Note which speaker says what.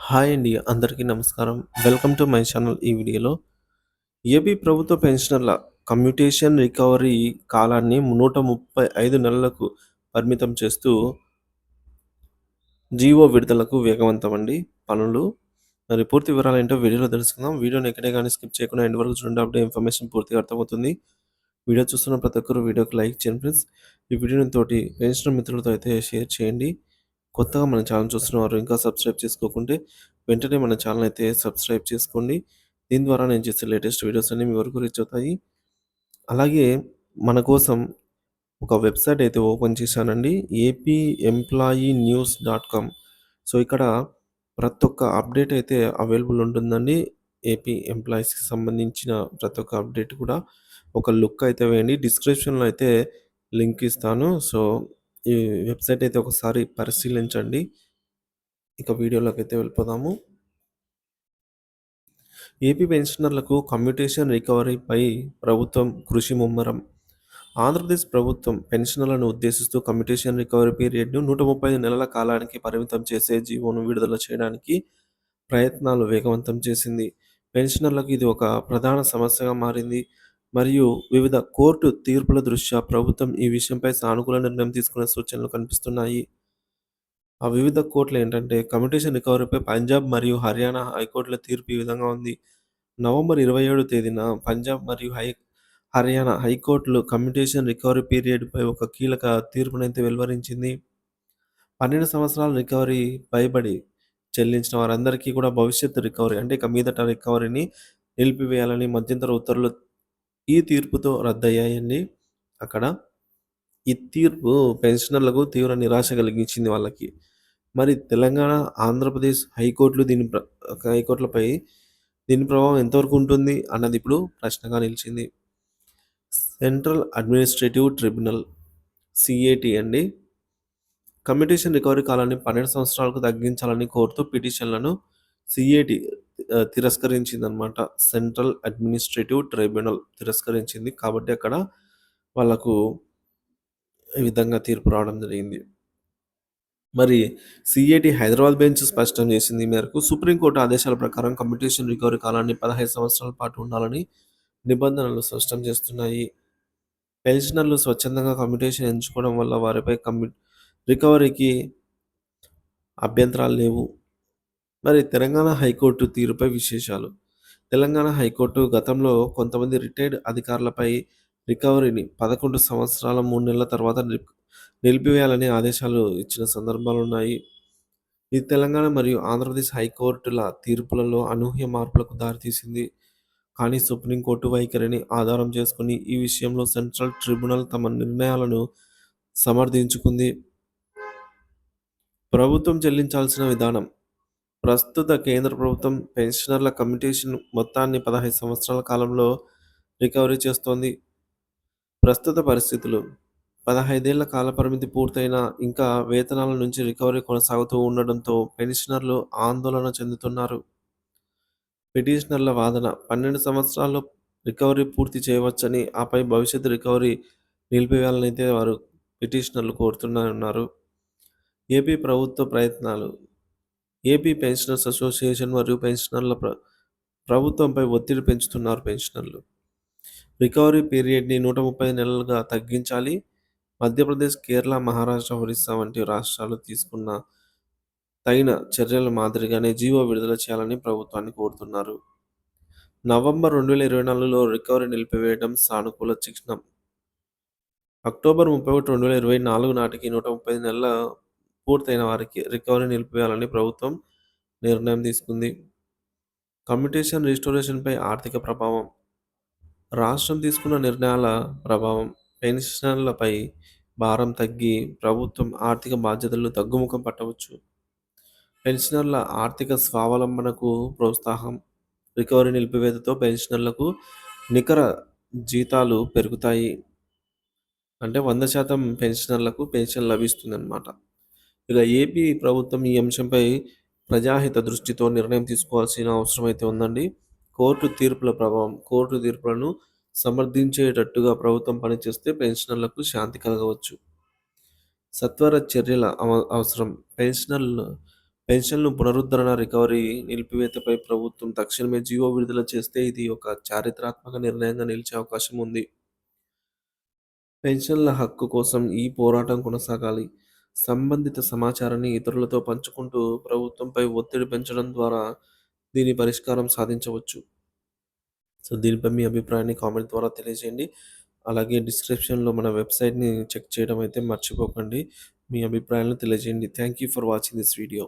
Speaker 1: Hi అండి. అందరికీ నమస్కారం. Welcome to my channel. ఈ వీడియోలో ఏపీ ప్రభుత్వ పెన్షనర్ల కమ్యూటేషన్ రికవరీ కాలాన్ని 135 నెలలకు పరిమితం చేస్తూ జీవో విడుదలకు వేగవంతమండి పనులు. మరి పూర్తి వివరాలేంటో వీడియోలో తెలుసుకుందాం. వీడియోని ఎక్కడే గాని స్కిప్ చేయకుండా ఎండ్ వరకు చూడండి. అప్పుడే ఇన్ఫర్మేషన్ పూర్తిగా అర్థమవుతుంది. వీడియో చూస్తున్న ప్రతి ఒక్కరు వీడియోకి లైక్ చేయండి ఫ్రెండ్స్. ఈ వీడియోని తోటి పెన్షనర్ మిత్రులతో అయితే షేర్ చేయండి. కొత్తగా మన ఛానల్ చూస్తున్నవారు ఇంకా సబ్స్క్రైబ్ చేసుకోకుంటే వెంటనే మన ఛానల్ అయితే సబ్స్క్రైబ్ చేసుకోండి. దీని ద్వారా నేను చేసే లేటెస్ట్ వీడియోస్ అన్నీ మీ వరకు రీచ్ అవుతాయి. అలాగే మన కోసం ఒక వెబ్‌సైట్ అయితే ఓపెన్ చేశానండి. AP employee news dot com. So, ఇక్కడ ప్రతి ఒక్క అప్డేట్ అయితే అవైలబుల్ ఉంటుందండి. ఏపీ ఎంప్లాయీస్‌కి సంబంధించిన ప్రతి ఒక్క అప్డేట్ కూడా ఒక లుక్ అయితే వేయండి. డిస్క్రిప్షన్‌లో అయితే లింక్ ఇస్తాను. సో, ఈ వెబ్‌సైట్ అయితే ఒకసారి పరిశీలించండి. ఇక వీడియోలోకైతే వెళ్ళిపోదాము. ఏపీ పెన్షనర్లకు కమ్యూటేషన్ రికవరీపై ప్రభుత్వం కృషి ముమ్మరం. ఆంధ్రప్రదేశ్ ప్రభుత్వం పెన్షనర్లను ఉద్దేశిస్తూ కమ్యూటేషన్ రికవరీ పీరియడ్‌ను 135 నెలల కాలానికి పరిమితం చేసే జీవోను విడుదల చేయడానికి ప్రయత్నాలు వేగవంతం చేసింది. పెన్షనర్లకు ఇది ఒక ప్రధాన సమస్యగా మారింది మరియు వివిధ కోర్టు తీర్పుల దృష్ట్యా ప్రభుత్వం ఈ విషయంపై సానుకూల నిర్ణయం తీసుకునే సూచనలు కనిపిస్తున్నాయి. ఆ వివిధ కోర్టులేంటంటే కమ్యూటేషన్ రికవరీపై పంజాబ్ మరియు హర్యానా హైకోర్టుల తీర్పు ఈ విధంగా ఉంది. నవంబర్ 27 తేదీన పంజాబ్ మరియు హర్యానా హైకోర్టులు కమ్యూటేషన్ రికవరీ పీరియడ్‌పై ఒక కీలక తీర్పునైతే వెలువరించింది. 12 సంవత్సరాల రికవరీ పైబడి చెల్లించిన వారందరికీ కూడా భవిష్యత్తు రికవరీ అంటే ఇక మీదట రికవరీని నిలిపివేయాలని మధ్యంతర ఉత్తర్వులు ఈ తీర్పుతో రద్దయ్యాయండి అక్కడ. ఈ తీర్పు పెన్షనర్లకు తీవ్ర నిరాశ కలిగించింది వాళ్ళకి. మరి తెలంగాణ, ఆంధ్రప్రదేశ్ హైకోర్టులు హైకోర్టులపై దీని ప్రభావం ఎంతవరకు ఉంటుంది అన్నది ఇప్పుడు ప్రశ్నగా నిలిచింది. సెంట్రల్ అడ్మినిస్ట్రేటివ్ ట్రిబ్యునల్ సీఏటీ అండి. కమ్యూటేషన్ రికవరీ కాలాన్ని 12 సంవత్సరాలకు తగ్గించాలని కోరుతూ పిటిషన్లను సీఏటీ తిరస్కరించిందనమాట. సెంట్రల్ అడ్మినిస్ట్రేటివ్ ట్రైబ్యునల్ తిరస్కరించింది. కాబట్టి అక్కడ వాళ్ళకు ఈ విధంగా తీర్పు రావడం జరిగింది. మరి సీఏటీ హైదరాబాద్ బెంచ్ స్పష్టం చేసింది. ఈ మేరకు సుప్రీంకోర్టు ఆదేశాల ప్రకారం కమ్యూటేషన్ రికవరీ కాలాన్ని 15 సంవత్సరాల పాటు ఉండాలని నిబంధనలు స్పష్టం చేస్తున్నాయి. పెన్షనర్లు స్వచ్ఛందంగా కమ్యూటేషన్ ఎంచుకోవడం వల్ల వారిపై రికవరీకి అభ్యంతరాలు లేవు. మరి తెలంగాణ హైకోర్టు తీరుపై విశేషాలు. తెలంగాణ హైకోర్టు గతంలో కొంతమంది రిటైర్డ్ అధికారులపై రికవరీని 11 సంవత్సరాల 3 నెలల తర్వాత నిలిపివేయాలని ఆదేశాలు ఇచ్చిన సందర్భాలున్నాయి. ఇది తెలంగాణ మరియు ఆంధ్రప్రదేశ్ హైకోర్టుల తీర్పులలో అనూహ్య మార్పులకు దారితీసింది. కానీ సుప్రీంకోర్టు వైఖరిని ఆధారం చేసుకుని ఈ విషయంలో సెంట్రల్ ట్రిబ్యునల్ తమ నిర్ణయాలను సమర్థించుకుంది. ప్రభుత్వం చెల్లించాల్సిన విధానం. ప్రస్తుత కేంద్ర ప్రభుత్వం పెన్షనర్ల కమ్యూటేషన్ మొత్తాన్ని 15 సంవత్సరాల కాలంలో రికవరీ చేస్తోంది. ప్రస్తుత పరిస్థితులు 15 ఏళ్ల కాలపరిమితి పూర్తయినా ఇంకా వేతనాల నుంచి రికవరీ కొనసాగుతూ ఉండడంతో పెన్షనర్లు ఆందోళన చెందుతున్నారు. పిటిషనర్ల వాదన 12 సంవత్సరాల్లో రికవరీ పూర్తి చేయవచ్చని, ఆపై భవిష్యత్తు రికవరీ నిలిపివేయాలనైతే వారు పిటిషనర్లు కోరుతున్నారు. ఏపీ ప్రభుత్వ ప్రయత్నాలు. ఏపీ పెన్షనర్స్ అసోసియేషన్ మరియు పెన్షనర్ల ప్రభుత్వంపై ఒత్తిడి పెంచుతున్నారు పెన్షనర్లు. రికవరీ పీరియడ్‌ని 130 నెలలుగా తగ్గించాలి. మధ్యప్రదేశ్, కేరళ, మహారాష్ట్ర, ఒరిస్సా వంటి రాష్ట్రాలు తీసుకున్న తగిన చర్యల మాదిరిగానే జీవో విడుదల చేయాలని ప్రభుత్వాన్ని కోరుతున్నారు. నవంబర్ 2024లో రికవరీ నిలిపివేయడం సానుకూల చిహ్నం. అక్టోబర్ 31, 2024 నాటికి 130 నెలల పూర్తయిన వారికి రికవరీ నిలిపివేయాలని ప్రభుత్వం నిర్ణయం తీసుకుంది. కమ్యూటేషన్ రిస్టోరేషన్‌పై ఆర్థిక ప్రభావం. రాష్ట్రం తీసుకున్న నిర్ణయాల ప్రభావం పెన్షనర్లపై భారం తగ్గి ప్రభుత్వం ఆర్థిక బాధ్యతలు తగ్గుముఖం పట్టవచ్చు. పెన్షనర్ల ఆర్థిక స్వావలంబనకు ప్రోత్సాహం. రికవరీ నిలిపివేతతో పెన్షనర్లకు నికర జీతాలు పెరుగుతాయి. అంటే 100% పెన్షనర్లకు పెన్షన్ లభిస్తుందన్నమాట. ఇక ఏపీ ప్రభుత్వం ఈ అంశంపై ప్రజాహిత దృష్టితో నిర్ణయం తీసుకోవాల్సిన అవసరం అయితే ఉందండి. కోర్టు తీర్పుల ప్రభావం. కోర్టు తీర్పులను సమర్థించేటట్టుగా ప్రభుత్వం పనిచేస్తే పెన్షనర్లకు శాంతి కలగవచ్చు. సత్వర చర్యల అవసరం. పెన్షనర్లు పెన్షన్‌లు పునరుద్ధరణ, రికవరీ నిలిపివేతపై ప్రభుత్వం తక్షణమే జీవో విడుదల చేస్తే ఇది ఒక చారిత్రాత్మక నిర్ణయంగా నిలిచే అవకాశం ఉంది. పెన్షన్ల హక్కు కోసం ఈ పోరాటం కొనసాగాలి. సంబంధిత సమాచారాన్ని ఇతరులతో పంచుకుంటూ ప్రభుత్వంపై ఒత్తిడి పెంచడం ద్వారా దీని పరిష్కారం సాధించవచ్చు. సో, దీనిపై మీ అభిప్రాయాన్ని కామెంట్ ద్వారా తెలియజేయండి. అలాగే డిస్క్రిప్షన్‌లో మన వెబ్‌సైట్‌ని చెక్ చేయడం అయితే మర్చిపోకండి. మీ అభిప్రాయాలను తెలియజేయండి. Thank you for watching this video.